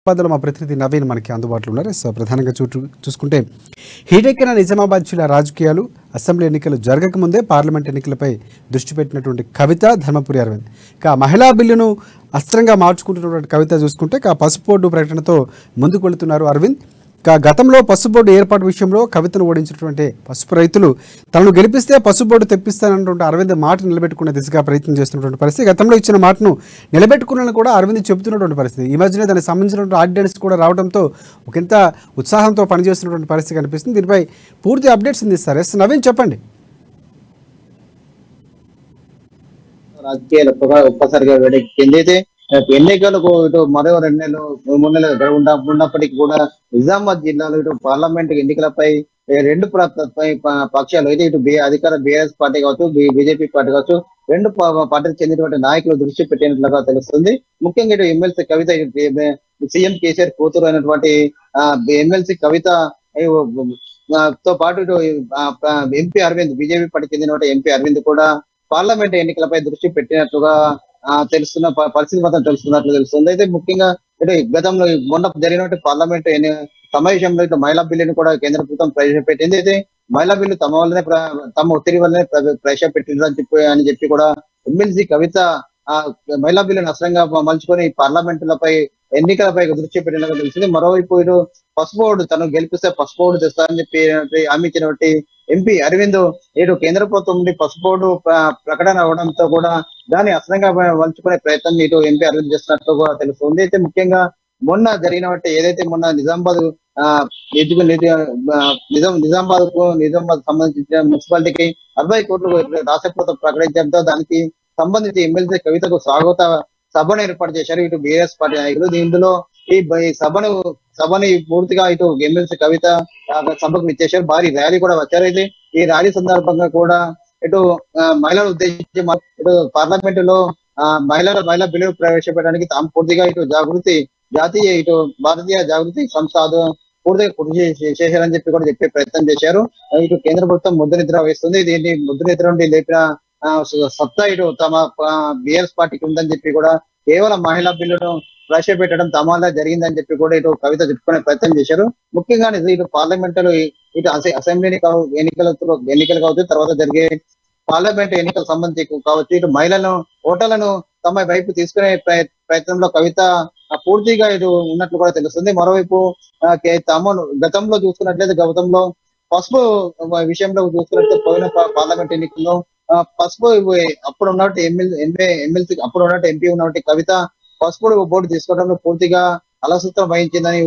పదలో మా ప్రతినిధి నవీన్ మనకి అందుబాటులో ఉన్నారు. సో ప్రధానంగా చూసుకుంటే హీటెక్కిన నిజామాబాద్ జిల్లా రాజకీయాలు అసెంబ్లీ ఎన్నికలు జరగకముందే పార్లమెంట్ ఎన్నికలపై దృష్టి పెట్టినటువంటి కవిత, ధర్మపురి అరవింద్ ఇక మహిళా బిల్లును అస్త్రంగా మార్చుకుంటున్నటువంటి కవిత చూసుకుంటే పసుపు బోర్డు ప్రకటనతో ముందుకు వెళుతున్నారు అరవింద్. గతంలో పసుపు బోర్డు ఏర్పాటు విషయంలో కవితను ఓడించినటువంటి పసుపు రైతులు తనను గెలిపిస్తే పసుపు బోర్డు తెప్పిస్తానన్నటువంటి అరవింద్ మాట నిలబెట్టుకునే దిశగా ప్రయత్నం చేస్తున్నటువంటి పరిస్థితి. గతంలో ఇచ్చిన మాటను నిలబెట్టుకున్నాను కూడా అరవింద్ చెబుతున్నటువంటి పరిస్థితి. ఈ మధ్యనే దానికి సంబంధించినటువంటి ఆర్డినెన్స్ కూడా రావడంతో ఒకంత ఉత్సాహంతో పనిచేస్తున్నటువంటి పరిస్థితి కనిపిస్తుంది. దీనిపై పూర్తి అప్డేట్స్ అందిస్తారు. ఎస్ నవీన్, చెప్పండి. రాజకీయాలు ఒక్కసారిగా వేడెక్కింది. ఎన్నికలకు ఇటు మరో 2 నెలలు 3 నెలలు ఉన్నప్పటికీ కూడా నిజామాబాద్ జిల్లాలో ఇటు పార్లమెంట్ ఎన్నికలపై 2 పక్షాలు అయితే ఇటు అధికార బీఆర్ఎస్ పార్టీ కావచ్చు, బీజేపీ పార్టీ కావచ్చు, 2 పార్టీలకు చెందినటువంటి నాయకులు దృష్టి పెట్టినట్లుగా తెలుస్తుంది. ముఖ్యంగా ఇటు ఎమ్మెల్సీ కవిత, సీఎం కేసీఆర్ కూతురు అయినటువంటి ఎమ్మెల్సీ కవిత తో పాటు ఇటు ఎంపీ అరవింద్, బీజేపీ పార్టీకి చెందినటువంటి ఎంపీ అరవింద్ కూడా పార్లమెంట్ ఎన్నికలపై దృష్టి పెట్టినట్లుగా తెలుస్తున్న పరిస్థితి మాత్రం తెలుస్తుంది. అయితే ముఖ్యంగా ఇటు గతంలో మొన్న జరిగినటువంటి పార్లమెంట్ సమావేశంలో ఇటు మహిళా బిల్లును కూడా కేంద్ర ప్రభుత్వం ప్రవేశపెట్టింది. అయితే మహిళా బిల్లు తమ ఒత్తిడి వల్లనే ప్రవేశపెట్టిందని చెప్పి కూడా ఎమ్మెల్సీ కవిత మహిళా బిల్లును అస్త్రంగా మలుచుకొని పార్లమెంటులపై ఎన్నికలపై దృష్టి పెట్టినట్టు తెలిసింది. మరోవైపు ఇటు పసుపు బోర్డు తను గెలిపిస్తే పసుపు బోర్డు తెస్తారని చెప్పి హామీ ఇచ్చినటువంటి ఎంపీ అరవింద్ ఇటు కేంద్ర ప్రభుత్వం నుండి పసుపు బోర్డు ప్రకటన అవడంతో కూడా దాన్ని అస్త్రంగా మలుచుకునే ప్రయత్నం ఇటు ఎంపీ అరవింద్ చేస్తున్నట్టు కూడా తెలుస్తుంది. అయితే ముఖ్యంగా మొన్న జరిగినట్టు ఏదైతే మొన్న నిజామాబాద్ సంబంధించిన మున్సిపాలిటీకి 60 కోట్లు రాష్ట్ర ప్రభుత్వం ప్రకటించడంతో దానికి సంబంధించి ఎమ్మెల్సీ కవితకు స్వాగత సభను ఏర్పాటు చేశారు ఇటు బీఆర్ఎస్ పార్టీ నాయకులు. ఇందులో ఈ సభని పూర్తిగా ఇటు ఎమ్మెల్సీ కవిత సభకు ఇచ్చేశారు. భారీ ర్యాలీ కూడా వచ్చారు. అయితే ఈ ర్యాలీ సందర్భంగా కూడా ఇటు మహిళలు ఉద్దేశించి ఇటు పార్లమెంట్ లో మహిళా బిల్లు ప్రవేశపెట్టడానికి తాము పూర్తిగా ఇటు జాతీయ ఇటు భారతీయ జాగృతి సంస్థ పూర్తిగా కృషి చేశారని చెప్పి కూడా చెప్పే ప్రయత్నం చేశారు. ఇటు కేంద్ర ప్రభుత్వం ముద్దునిద్ర వేస్తుంది. దీన్ని ముద్దునిద్ర నుండి లేపిన సత్తా ఇటు తమ బీఆర్ఎస్ పార్టీకి ఉందని చెప్పి కూడా కేవలం మహిళా బిల్లును ప్రవేశపెట్టడం తమ వల్ల జరిగిందని చెప్పి కూడా ఇటు కవిత చెప్పుకునే ప్రయత్నం చేశారు. ముఖ్యంగా ఇటు పార్లమెంట్ లో ఇటు అసెంబ్లీ ఎన్నికలు కావచ్చు, తర్వాత జరిగే పార్లమెంట్ ఎన్నికలకు సంబంధించి కావచ్చు, ఇటు మహిళలను ఓటర్లను తమ వైపు తీసుకునే ప్రయత్నంలో కవిత పూర్తిగా ఇటు ఉన్నట్లు కూడా తెలుస్తుంది. మరోవైపు గతంలో చూసుకున్నట్లయితే గతంలో పసుపు విషయంలో చూసుకున్నట్లయితే పోయిన పార్లమెంట్ ఎన్నికల్లో పసుపు అప్పుడు ఉన్నట్టు ఎమ్మెల్సీ అప్పుడు ఉన్నట్టు ఎంపీ ఉన్నట్టు కవిత పసుపు బోర్డు తీసుకోవడంలో పూర్తిగా అలసత్వం వహించిందని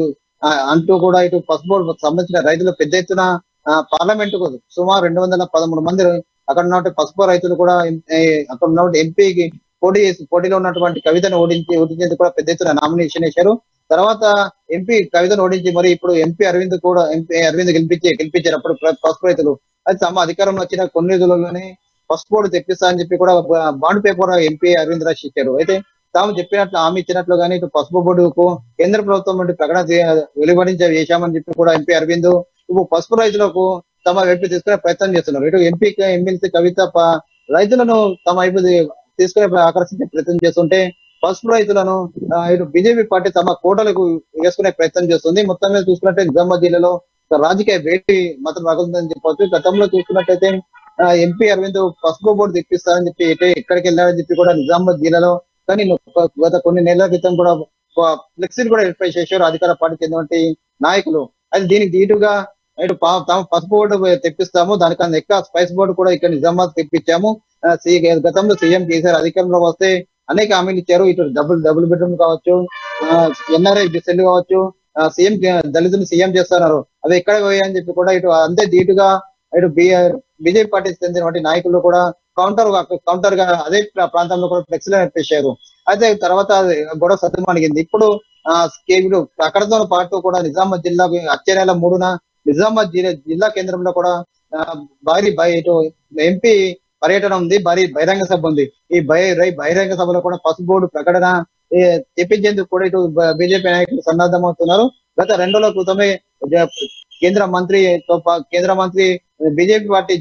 అంటూ కూడా ఇటు పసుపు బోర్డు సంబంధించిన రైతులు పెద్ద ఎత్తున పార్లమెంట్ కు సుమారు 213 మంది అక్కడ ఉన్నటువంటి పసుపు రైతులు కూడా అక్కడ ఉన్నటువంటి ఎంపీకి పోటీలో ఉన్నటువంటి కవితను ఓడించేందుకు కూడా పెద్ద ఎత్తున నామినేషన్ వేశారు. తర్వాత ఎంపీ కవితను ఓడించి మరి ఇప్పుడు ఎంపీ అరవింద్ గెలిపించారు. అప్పుడు పసుపు రైతులు అది తమ అధికారంలో వచ్చిన కొన్ని రోజుల్లోనే పసుపు బోర్డు తెప్పిస్తా అని చెప్పి కూడా bond paper MP Arvind Raj ఇచ్చారు. అయితే తాము చెప్పినట్లు హామీ ఇచ్చినట్లు కానీ ఇటు పసుపు బోర్డుకు కేంద్ర ప్రభుత్వం నుండి ప్రకటన చేశామని చెప్పి కూడా ఎంపీ అరవింద్ ఇప్పుడు పసుపు రైతులకు తమ వైపు తీసుకునే ప్రయత్నం చేస్తున్నారు. ఇటు ఎమ్మెల్సీ కవిత రైతులను తమ వైపు తీసుకునే ఆకర్షించే ప్రయత్నం చేస్తుంటే పసుపు రైతులను ఇటు బీజేపీ పార్టీ తమ కోటలకు వేసుకునే ప్రయత్నం చేస్తుంది. మొత్తం మీద చూసుకున్నట్టే నిజామాబాద్ జిల్లాలో రాజకీయ వేటి మాత్రం రగులుందని చెప్పవచ్చు. గతంలో చూసుకున్నట్టయితే ఎంపీ అరవింద్ పసుపు బోర్డు తెప్పిస్తారని చెప్పి ఎక్కడికి వెళ్ళారని చెప్పి కూడా నిజామాబాద్ జిల్లాలో కానీ గత కొన్ని నెలల క్రితం కూడా ఫ్లెక్సీలు కూడా ఏర్పాటు చేశారు అధికార పార్టీ చెందినటువంటి నాయకులు. అది దీనికి దీటుగా ఇటు పసుపు బోర్డు తెప్పిస్తాము, దానికన్నా ఎక్కువ స్పైస్ బోర్డు కూడా ఇక్కడ నిజామాబాద్ తెప్పించాము. గతంలో సీఎం కేసీఆర్ అధికారంలో వస్తే అనేక హామీలు ఇచ్చారు. ఇటు డబుల్ బెడ్రూమ్ కావచ్చు, ఎన్ఆర్ఐ సెల్ కావచ్చు, సీఎం దళితులు సీఎం చేస్తున్నారు, అవి ఎక్కడ పోయాయని చెప్పి కూడా ఇటు అంతే దీటుగా ఇటు బీజేపీ పార్టీకి చెందినటువంటి నాయకులు కూడా కౌంటర్ గా అదే ప్రాంతంలో కూడా ఫ్లెక్సీలు నేర్పేశారు. అయితే తర్వాత గొడవ సద్దుమణిగింది. ఇప్పుడు అక్కడతో పాటు కూడా నిజామాబాద్ జిల్లా వచ్చే నెల 3న నిజామాబాద్ జిల్లా కేంద్రంలో కూడా ఇటు ఎంపీ పర్యటన ఉంది, భారీ బహిరంగ సభ ఉంది. ఈ బహిరంగ సభలో కూడా పసుపు బోర్డు ప్రకటన చెప్పించేందుకు కూడా ఇటు బీజేపీ నాయకులు సన్నద్ధమవుతున్నారు. గత 2 రోజుల క్రితమే కేంద్ర మంత్రి బీజేపీ పార్టీ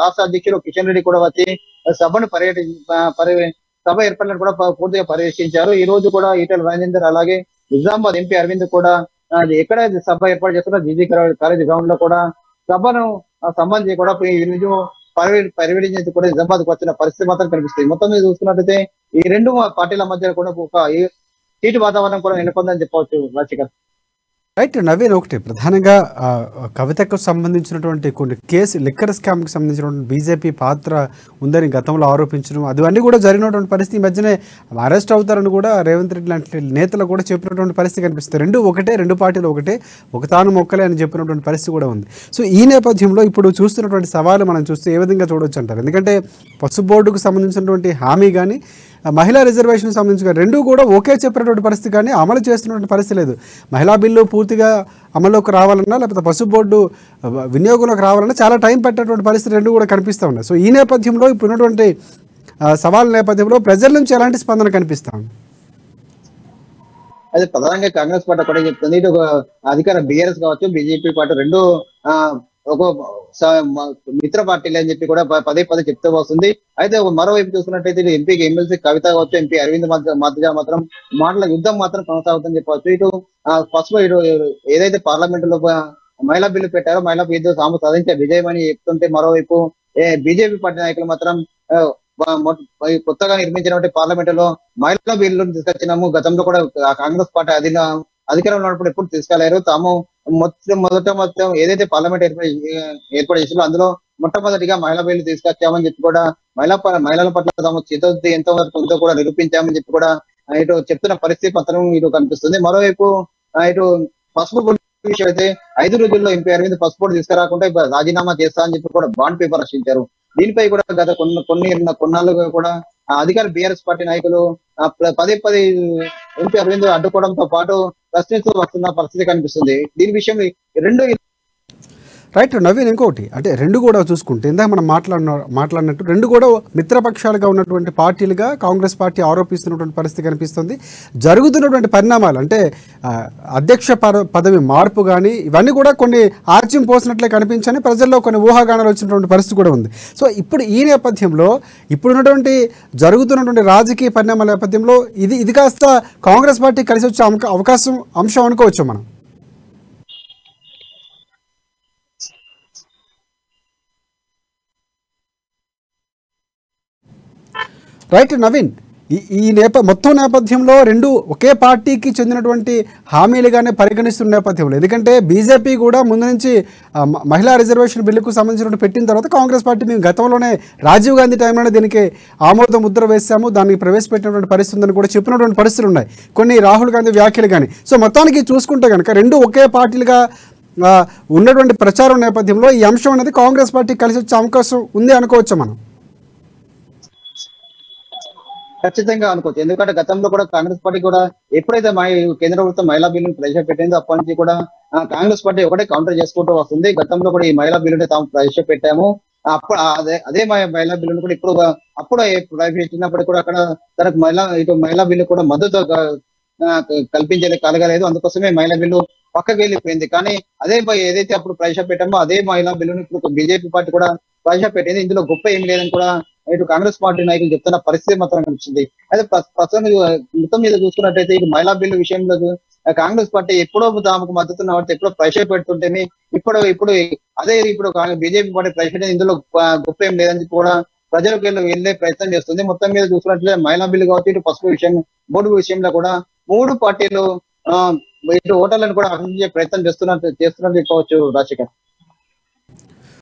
రాష్ట్ర అధ్యక్షులు కిషన్ రెడ్డి కూడా వచ్చి సభను సభ ఏర్పాట్లను కూడా పూర్తిగా పర్యవేక్షించారు. ఈ రోజు కూడా ఈటెల రాజేందర్ అలాగే నిజామాబాద్ ఎంపీ అరవింద్ కూడా అది ఎక్కడ సభ ఏర్పాటు చేస్తున్నా జీజీ కాలేజ్ గ్రౌండ్ లో కూడా సభను సంబంధించి కూడా ఈ రోజు పర్యవేక్షించి కూడా నిజామాబాద్కు వచ్చిన పరిస్థితి మాత్రం కనిపిస్తుంది. మొత్తం మీద చూసుకున్నట్లయితే ఈ రెండు పార్టీల మధ్య కూడా ఒక సీటు వాతావరణం కూడా నెలకొందని చెప్పవచ్చు రాజశేఖర్. రైట్ నవీన్, ఒకటి ప్రధానంగా కవితకు సంబంధించినటువంటి కొన్ని లిక్కర్ స్కామ్కి సంబంధించినటువంటి బీజేపీ పాత్ర ఉందని గతంలో ఆరోపించడం, అవన్నీ కూడా జరిగినటువంటి పరిస్థితి ఈ మధ్యనే అరెస్ట్ అవుతారని కూడా రేవంత్ రెడ్డి లాంటి నేతలు కూడా చెప్పినటువంటి పరిస్థితి కనిపిస్తుంది. రెండు పార్టీలు ఒకటే, ఒక తాను మొక్కలే అని చెప్పినటువంటి పరిస్థితి కూడా ఉంది. సో ఈ నేపథ్యంలో ఇప్పుడు చూస్తున్నటువంటి సవాలు మనం చూస్తే ఏ విధంగా చూడవచ్చు అంటారు? ఎందుకంటే పసుపు బోర్డుకు సంబంధించినటువంటి హామీ కానీ మహిళా రిజర్వేషన్ సంబంధించి రెండూ కూడా ఒకే చెప్పినటువంటి పరిస్థితి కానీ అమలు చేస్తున్నటువంటి పరిస్థితి లేదు. మహిళా బిల్లు పూర్తిగా అమల్లోకి రావాలన్నా లేకపోతే పసుపు బోర్డు వినియోగంలోకి రావాలన్నా చాలా టైం పెట్టేటువంటి పరిస్థితి రెండు కూడా కనిపిస్తూ ఉన్నాయి. సో ఈ నేపథ్యంలో ఇప్పుడున్నటువంటి సవాళ్ళ నేపథ్యంలో ప్రజల నుంచి ఎలాంటి స్పందన కనిపిస్తా ఉంది? అయితే ప్రధానంగా కాంగ్రెస్ పార్టీ కూడా చెప్తుంది, ఇటు అధికార బీఆర్ఎస్ కావచ్చు బీజేపీ పార్టీ రెండు ఒక మిత్ర పార్టీలు అని చెప్పి కూడా పదే చెప్తూ వస్తుంది. అయితే మరోవైపు చూసుకున్నట్టయితే ఇటు ఎంపీకి ఎమ్మెల్సీ కవిత కావచ్చు, ఎంపీ అరవింద్ మధ్య మాత్రం మాటల యుద్ధం మాత్రం కొనసాగుతుందని చెప్పవచ్చు. ఇటు ఫస్ట్ ఇటు ఏదైతే పార్లమెంట్ లో మహిళా బిల్లు పెట్టారో మహిళా బిల్లు తాము సాధించే విజయం అని చెప్తుంటే, మరోవైపు బీజేపీ పార్టీ నాయకులు మాత్రం కొత్తగా నిర్మించినటువంటి పార్లమెంట్ లో మహిళా బిల్లును తీసుకొచ్చినాము, గతంలో కూడా కాంగ్రెస్ పార్టీ అధికారంలో ఉన్నప్పుడు ఎప్పుడు తీసుకెళ్లారు, తాము మొత్తం ఏదైతే పార్లమెంట్ ఏర్పాటు చేసిందో అందులో మొట్టమొదటిగా మహిళా బిల్లు తీసుకొచ్చామని చెప్పి కూడా మహిళల పట్ల తాము చిత్తశుద్ధి ఎంతో వరకు ఉందో కూడా నిరూపించామని చెప్పి కూడా ఇటు చెప్తున్న పరిస్థితి పత్రం ఇటు కనిపిస్తుంది. మరోవైపు ఇటు పసుపు విషయం అయితే 5 రోజుల్లో ఎంపీ అరవింద్ పసుపు బోర్డు తీసుకురాకుండా రాజీనామా చేస్తా అని చెప్పి కూడా బాండ్ పేపర్ రచించారు. దీనిపై కూడా గత కొన్నాళ్ళుగా కూడా అధికార బీఆర్ఎస్ పార్టీ నాయకులు పదే ఎంపీ అరవింద్ అడ్డుకోవడంతో పాటు ప్రశ్నిస్తూ వస్తున్న పరిస్థితి కనిపిస్తుంది. దీని విషయం రెండు రైట్ నవీన్, ఇంకొకటి అంటే రెండు కూడా చూసుకుంటే ఇందాక మనం మాట్లాడినట్టు రెండు కూడా మిత్రపక్షాలుగా ఉన్నటువంటి పార్టీలుగా కాంగ్రెస్ పార్టీ ఆరోపిస్తున్నటువంటి పరిస్థితి కనిపిస్తుంది. జరుగుతున్నటువంటి పరిణామాలు అంటే అధ్యక్ష పదవి మార్పు కానీ ఇవన్నీ కూడా కొన్ని ఆర్జ్యం పోసినట్లే కనిపించని ప్రజల్లో కొన్ని ఊహాగానాలు వచ్చినటువంటి పరిస్థితి కూడా ఉంది. సో ఇప్పుడు ఈ నేపథ్యంలో ఇప్పుడున్నటువంటి జరుగుతున్నటువంటి రాజకీయ పరిణామాల నేపథ్యంలో ఇది కాస్త కాంగ్రెస్ పార్టీ కలిసి వచ్చే అంశం అనుకోవచ్చు మనం. రైట్ నవీన్, ఈ మొత్తం నేపథ్యంలో రెండు ఒకే పార్టీకి చెందినటువంటి హామీలుగానే పరిగణిస్తున్న నేపథ్యంలో, ఎందుకంటే బీజేపీ కూడా ముందు నుంచి మహిళా రిజర్వేషన్ బిల్లుకు సంబంధించినట్టు పెట్టిన తర్వాత కాంగ్రెస్ పార్టీ మేము గతంలోనే రాజీవ్ గాంధీ టైంలోనే దీనికి ఆమోద ముద్ర వేసాము, దానికి ప్రవేశపెట్టినటువంటి పరిస్థితి ఉందని కూడా చెప్పినటువంటి పరిస్థితులు ఉన్నాయి, కొన్ని రాహుల్ గాంధీ వ్యాఖ్యలు కానీ. సో మొత్తానికి చూసుకుంటే కనుక రెండు ఒకే పార్టీలుగా ఉన్నటువంటి ప్రచారం నేపథ్యంలో ఈ అంశం అనేది కాంగ్రెస్ పార్టీ కలిసి వచ్చే అవకాశం ఉంది అనుకోవచ్చు మనం. ఖచ్చితంగా అనుకోవచ్చు, ఎందుకంటే గతంలో కూడా కాంగ్రెస్ పార్టీ కూడా ఎప్పుడైతే కేంద్ర ప్రభుత్వం మహిళా బిల్లును ప్రవేశపెట్టిందో అప్పటి నుంచి కూడా కాంగ్రెస్ పార్టీ ఒకటే కౌంటర్ చేసుకుంటూ వస్తుంది. గతంలో కూడా ఈ మహిళా బిల్లుని తాము ప్రవేశపెట్టాము, అప్పుడు అదే మహిళా బిల్లును కూడా అప్పుడు ప్రవేశించినప్పుడు కూడా అక్కడ తనకు మహిళా బిల్లు కూడా మద్దతు కలగలేదు, అందుకోసమే మహిళా బిల్లు పక్కకి వెళ్ళిపోయింది. కానీ ఏదైతే అప్పుడు ప్రవేశపెట్టామో అదే మహిళా బిల్లును ఇప్పుడు బీజేపీ పార్టీ కూడా ప్రవేశపెట్టింది, ఇందులో గొప్ప ఏం లేదని కూడా ఇటు కాంగ్రెస్ పార్టీ నాయకులు చెప్తున్న పరిస్థితి మాత్రం కనిపిస్తుంది. అయితే ప్రస్తుతం మొత్తం మీద చూసుకున్నట్టయితే ఇటు మహిళా బిల్లు విషయంలో కాంగ్రెస్ పార్టీ ఎప్పుడో తమకు మద్దతు ఎప్పుడో ప్రవేశపెడుతుంటేనే ఇప్పుడు బీజేపీ పార్టీ ప్రవేశపెట్టింది, ఇందులో గొప్ప ఏం లేదని కూడా ప్రజలకు వెళ్లే ప్రయత్నం చేస్తుంది. మొత్తం మీద చూసుకున్నట్లయితే మహిళా బిల్లు కావచ్చు, ఇటు పసుపు విషయం బోర్డు విషయంలో కూడా 3 పార్టీలు ఇటు ఓటర్లను కూడా ఆకర్షించే ప్రయత్నం చేస్తున్నట్టు చెప్పవచ్చు రాజశేఖర్.